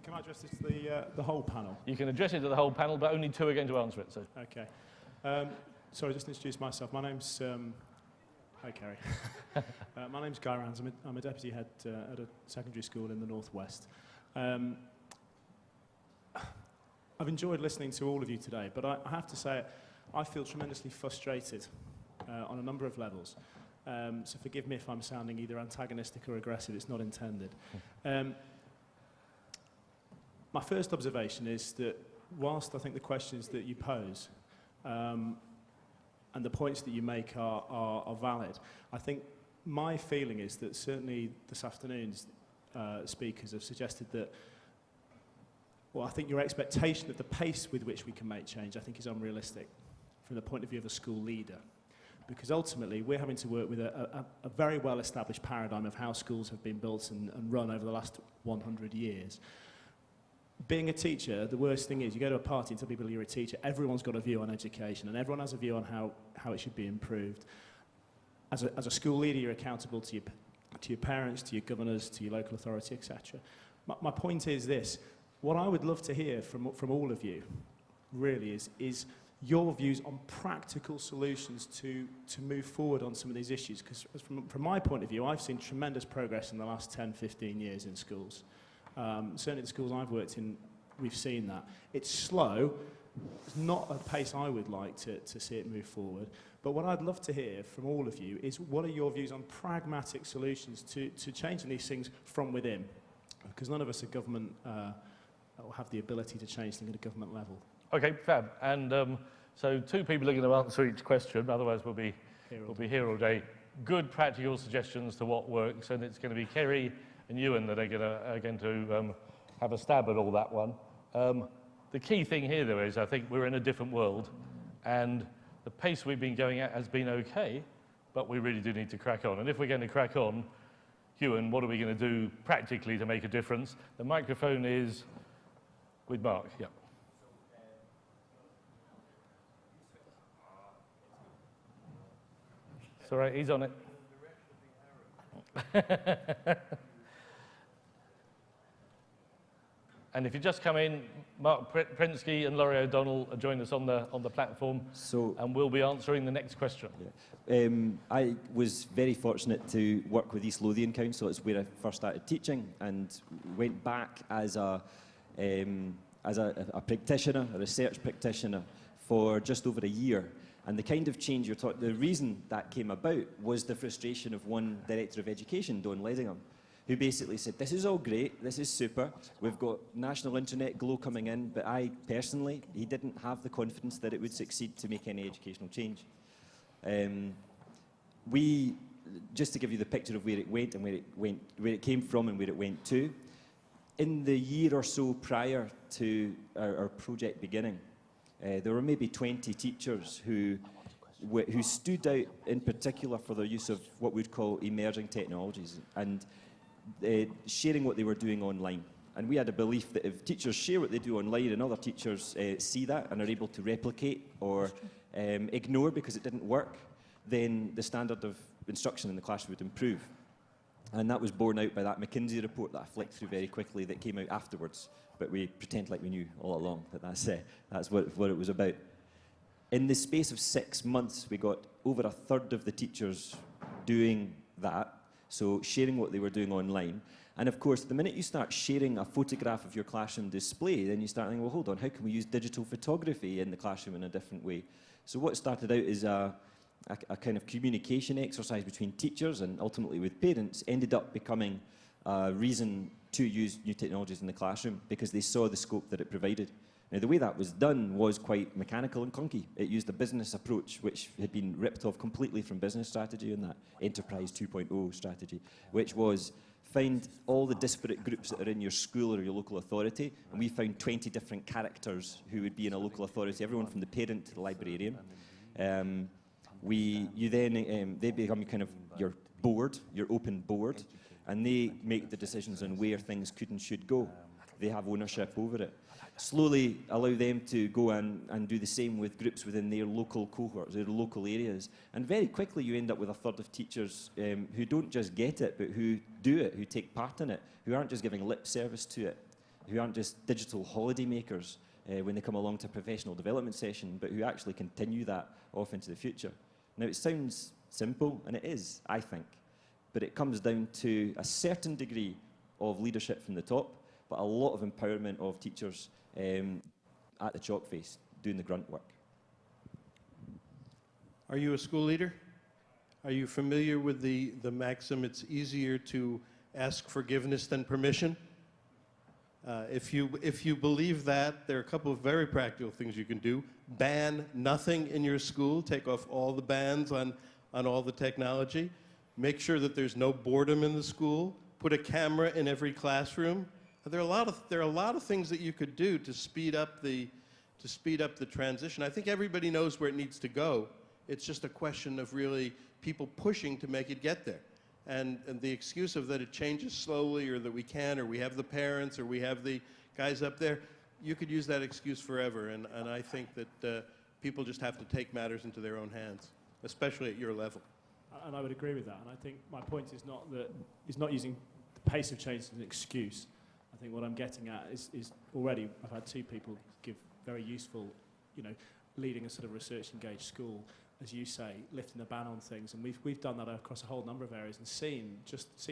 Can I address this to the whole panel? You can address it to the whole panel, but only two are going to answer it. So. Okay. Sorry, just to introduce myself. My name's... hi, Kerry. My name's Guy Rands. I'm a deputy head at a secondary school in the northwest. I've enjoyed listening to all of you today, but I have to say I feel tremendously frustrated on a number of levels. So forgive me if I'm sounding either antagonistic or aggressive. It's not intended. My first observation is that whilst I think the questions that you pose and the points that you make are valid, I think my feeling is that certainly this afternoon's speakers have suggested that, well, I think your expectation of the pace with which we can make change, I think, is unrealistic from the point of view of a school leader. Because ultimately, we're having to work with a very well-established paradigm of how schools have been built and run over the last 100 years. Being a teacher, the worst thing is you go to a party and tell people you're a teacher, everyone's got a view on education and everyone has a view on how it should be improved. As a school leader, you're accountable to your parents, to your governors, to your local authority, etc. My point is this: what I would love to hear from all of you, really, is your views on practical solutions to move forward on some of these issues. Because from my point of view, I've seen tremendous progress in the last 10, 15 years in schools. Certainly the schools I've worked in, we've seen that. It's slow. It's not a pace I would like to see it move forward. But what I'd love to hear from all of you is what are your views on pragmatic solutions to changing these things from within? Because none of us at government will have the ability to change things at a government level. Okay, fab. And so two people are going to answer each question, otherwise we'll be here all day. Good practical suggestions to what works, and it's going to be Kerry and Ewan that are going to have a stab at all that one. The key thing here, though, is I think we're in a different world, and the pace we've been going at has been okay, but we really do need to crack on. And if we're going to crack on, Ewan, what are we going to do practically to make a difference? The microphone is with Mark. Yeah. It's all right, he's on it. And if you just come in, Mark Prensky and Laurie O'Donnell are joining us on the platform, and we'll be answering the next question. Yeah. I was very fortunate to work with East Lothian Council. It's where I first started teaching, and went back as a practitioner, a research practitioner, for just over a year. And the kind of change you're talking, the reason that came about was the frustration of one director of education, Don Ledingham, who basically said, this is all great, this is super, we've got national internet glow coming in, but he didn't have the confidence that it would succeed to make any educational change. Just to give you the picture of where it went and where it came from and where it went to, in the year or so prior to our project beginning, there were maybe 20 teachers who stood out in particular for their use of what we'd call emerging technologies and sharing what they were doing online. And we had a belief that if teachers share what they do online and other teachers see that and are able to replicate or ignore because it didn't work, then the standard of instruction in the classroom would improve. And that was borne out by that McKinsey report that I flicked through very quickly that came out afterwards. But we pretend like we knew all along that that's what it was about. In the space of 6 months, we got over a third of the teachers doing that, so sharing what they were doing online. And of course, the minute you start sharing a photograph of your classroom display, then you start thinking, well, hold on, how can we use digital photography in the classroom in a different way? So what started out as a kind of communication exercise between teachers and ultimately with parents ended up becoming a reason to use new technologies in the classroom because they saw the scope that it provided. Now, the way that was done was quite mechanical and clunky. It used a business approach which had been ripped off completely from business strategy and that Enterprise 2.0 strategy, which was find all the disparate groups that are in your school or your local authority, and we found 20 different characters who would be in a local authority, everyone from the parent to the librarian. They become kind of your board, your open board, and they make the decisions on where things could and should go. They have ownership over it. Slowly allow them to go and do the same with groups within their local cohorts, their local areas. And very quickly you end up with a third of teachers who don't just get it, but who do it, who take part in it, who aren't just giving lip service to it. who aren't just digital holiday makers when they come along to a professional development session, but who actually continue that off into the future. Now, it sounds simple, and it is, I think, but it comes down to a certain degree of leadership from the top, but a lot of empowerment of teachers at the chalk face, doing the grunt work. Are you a school leader? Are you familiar with the maxim, it's easier to ask forgiveness than permission? If you believe that, there are a couple of very practical things you can do. Ban nothing in your school. Take off all the bans on all the technology. Make sure that there's no boredom in the school. Put a camera in every classroom. There are a lot of things that you could do to speed up the transition. I think everybody knows where it needs to go. It's just a question of really people pushing to make it get there. And the excuse of that it changes slowly, or that we can, or we have the parents, or we have the guys up there, you could use that excuse forever. And I think that people just have to take matters into their own hands, especially at your level. And I would agree with that. And I think my point is not using the pace of change as an excuse. I think what I'm getting at is already I've had 2 people give very useful, leading a sort of research-engaged school, as you say, lifting the ban on things, and we've done that across a whole number of areas, and seen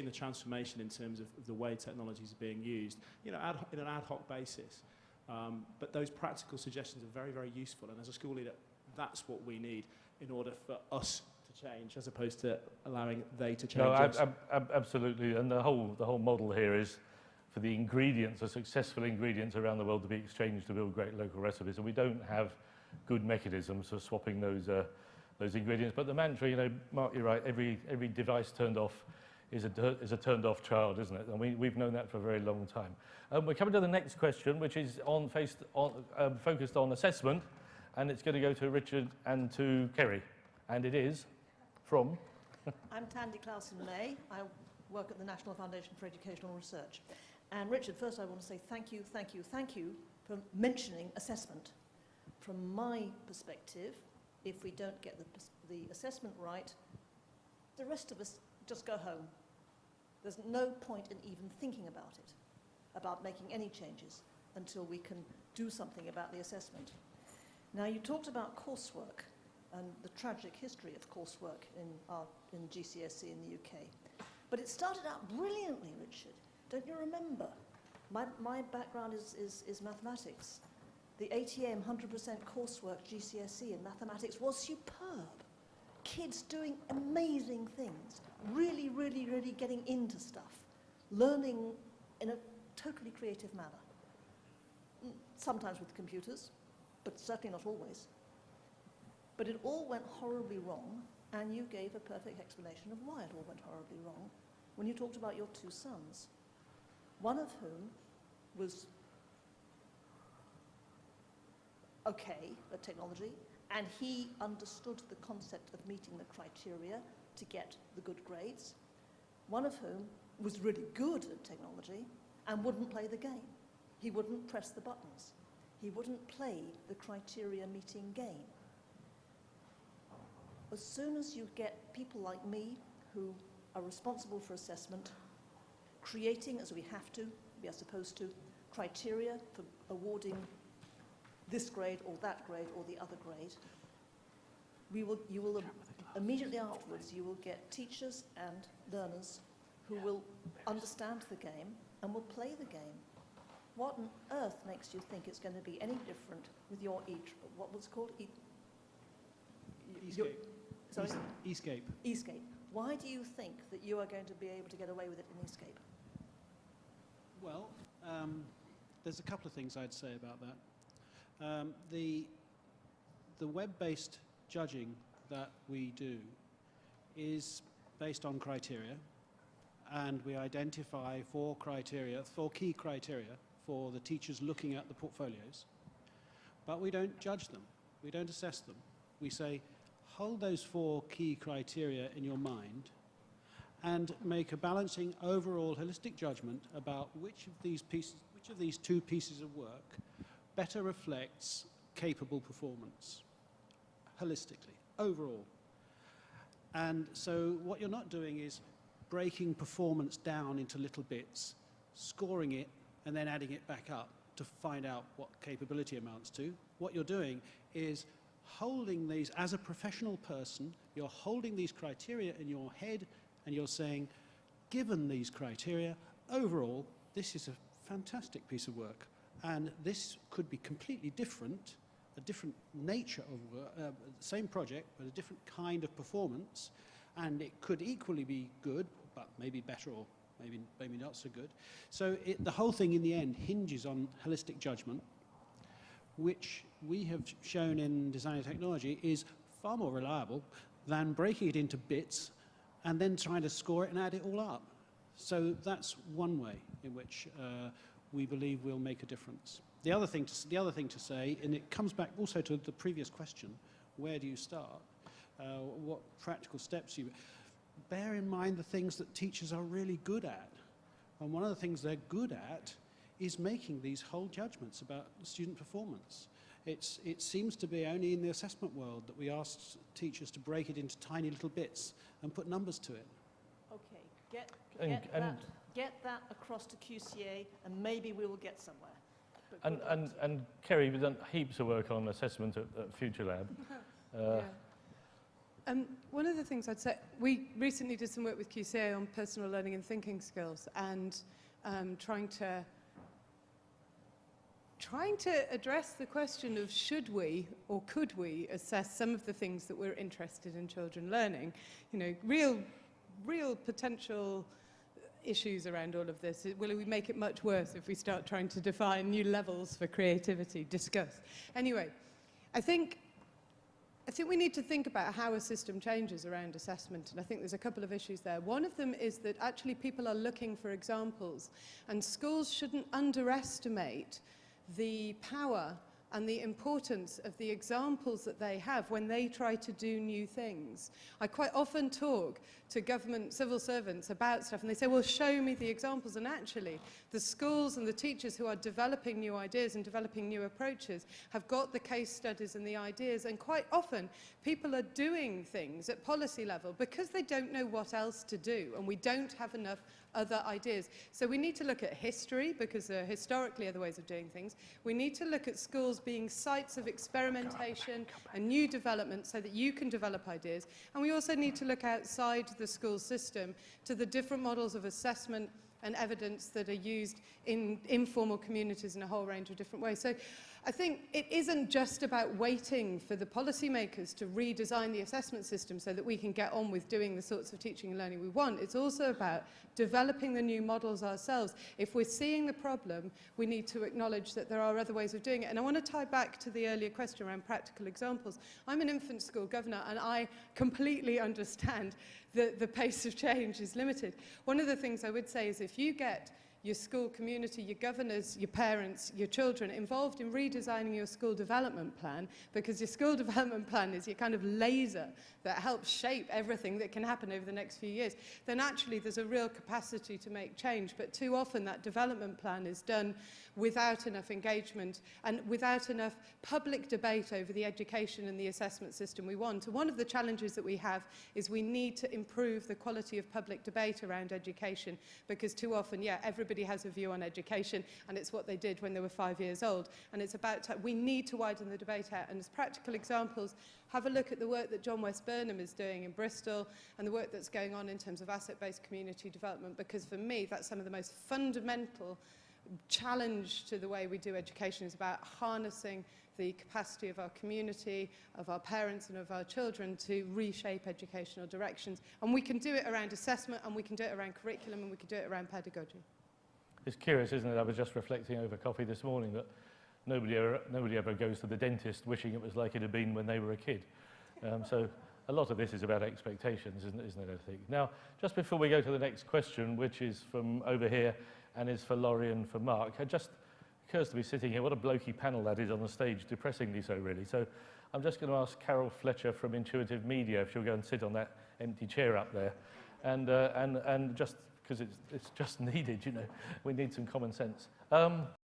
the transformation in terms of the way technologies are being used, in an ad hoc basis. But those practical suggestions are very, very useful, and as a school leader, that's what we need in order for us to change, as opposed to allowing they to change us. Absolutely, and the whole model here is for the ingredients, the successful ingredients around the world, to be exchanged to build great local recipes, and we don't have good mechanisms for swapping those ingredients. But the mantra, Mark, you're right, every device turned off is a turned off child, isn't it? And we've known that for a very long time. We're coming to the next question, which is focused on assessment, and it's going to go to Richard and to Kerry. And it is from? I'm Tandy Clausen-May. I work at the National Foundation for Educational Research. And Richard, first I want to say thank you for mentioning assessment. From my perspective, if we don't get the assessment right, the rest of us just go home. There's no point in even thinking about it, about making any changes, until we can do something about the assessment. Now, you talked about coursework and the tragic history of coursework in GCSE in the UK. But it started out brilliantly, Richard. Don't you remember? My background is mathematics. The ATM 100% coursework GCSE in mathematics was superb. Kids doing amazing things, really, really, really getting into stuff, learning in a totally creative manner. Sometimes with computers, but certainly not always. But it all went horribly wrong, and you gave a perfect explanation of why it all went horribly wrong when you talked about your 2 sons, one of whom was okay at technology, and he understood the concept of meeting the criteria to get the good grades. One of whom was really good at technology and wouldn't play the game. He wouldn't press the buttons. He wouldn't play the criteria meeting game. As soon as you get people like me who are responsible for assessment, creating, as we have to, we are supposed to, criteria for awarding this grade or that grade or the other grade, you will immediately afterwards, you will get teachers and learners who will understand the game and will play the game. What on earth makes you think it's going to be any different with your what was it called? Escape. Sorry? Escape. Escape. Why do you think that you are going to be able to get away with it in Escape? Well, there's a couple of things I'd say about that. The web-based judging that we do is based on criteria, and we identify 4 key criteria for the teachers looking at the portfolios, but we don't judge them, we don't assess them. We say, hold those 4 key criteria in your mind and make a balancing overall holistic judgment about which of these 2 pieces of work better reflects capable performance, holistically, overall. And so what you're not doing is breaking performance down into little bits, scoring it and then adding it back up to find out what capability amounts to. What you're doing is holding these, as a professional person, you're holding these criteria in your head and you're saying, given these criteria, overall, this is a fantastic piece of work. And this could be completely different, a different nature of work, same project, but a different kind of performance. And it could equally be good, but maybe better or maybe not so good. So the whole thing in the end hinges on holistic judgment, which we have shown in design and technology is far more reliable than breaking it into bits and then trying to score it and add it all up. So that's one way in which we believe we'll make a difference. The other thing to say, and it comes back also to the previous question, where do you start? What practical steps you... Bear in mind the things that teachers are really good at. And one of the things they're good at is making these whole judgments about student performance. It seems to be only in the assessment world that we ask teachers to break it into tiny little bits and put numbers to it. Okay, get that across to QCA and maybe we will get somewhere. And Kerry, we've done heaps of work on assessment at Future Lab. One of the things I'd say, we recently did some work with QCA on personal learning and thinking skills and trying to address the question of should we or could we assess some of the things that we're interested in children learning. You know, real potential issues around all of this. Will we make it much worse if we start trying to define new levels for creativity? Discuss. Anyway, I think we need to think about how a system changes around assessment, and I think there's a couple of issues there. One of them is that actually people are looking for examples, and schools shouldn't underestimate the power and the importance of the examples that they have when they try to do new things. I quite often talk to government civil servants about stuff and they say, well, show me the examples. And actually, the schools and the teachers who are developing new ideas and developing new approaches have got the case studies and the ideas. And quite often, people are doing things at policy level because they don't know what else to do and we don't have enough other ideas. So we need to look at history because there historically other ways of doing things. We need to look at schools being sites of experimentation and new development so that you can develop ideas. And we also need to look outside the school system to the different models of assessment and evidence that are used in informal communities in a whole range of different ways. So I think it isn't just about waiting for the policymakers to redesign the assessment system so that we can get on with doing the sorts of teaching and learning we want. It's also about developing the new models ourselves. If we're seeing the problem, we need to acknowledge that there are other ways of doing it. And I want to tie back to the earlier question around practical examples. I'm an infant school governor and I completely understand that the pace of change is limited. One of the things I would say is if you get your school community, your governors, your parents, your children involved in redesigning your school development plan, because your school development plan is your kind of laser that helps shape everything that can happen over the next few years, then actually there's a real capacity to make change. But too often that development plan is done without enough engagement and without enough public debate over the education and the assessment system we want. And one of the challenges that we have is we need to improve the quality of public debate around education, because too often, yeah, everybody has a view on education and it's what they did when they were 5 years old. And it's about time. We need to widen the debate out. And as practical examples, have a look at the work that John West Burnham is doing in Bristol and the work that's going on in terms of asset-based community development, because for me, that's some of the most fundamental challenge to the way we do education is about harnessing the capacity of our community, of our parents and of our children to reshape educational directions. And we can do it around assessment and we can do it around curriculum and we can do it around pedagogy. It's curious, isn't it? I was just reflecting over coffee this morning that nobody ever goes to the dentist wishing it was like it had been when they were a kid. So a lot of this is about expectations, isn't it, I think? Now, just before we go to the next question, which is from over here and is for Laurie and for Mark, it just occurs to me sitting here, what a blokey panel that is on the stage, depressingly so, really. So I'm just going to ask Carol Fletcher from Intuitive Media if she'll go and sit on that empty chair up there. And just because it's just needed, you know, we need some common sense.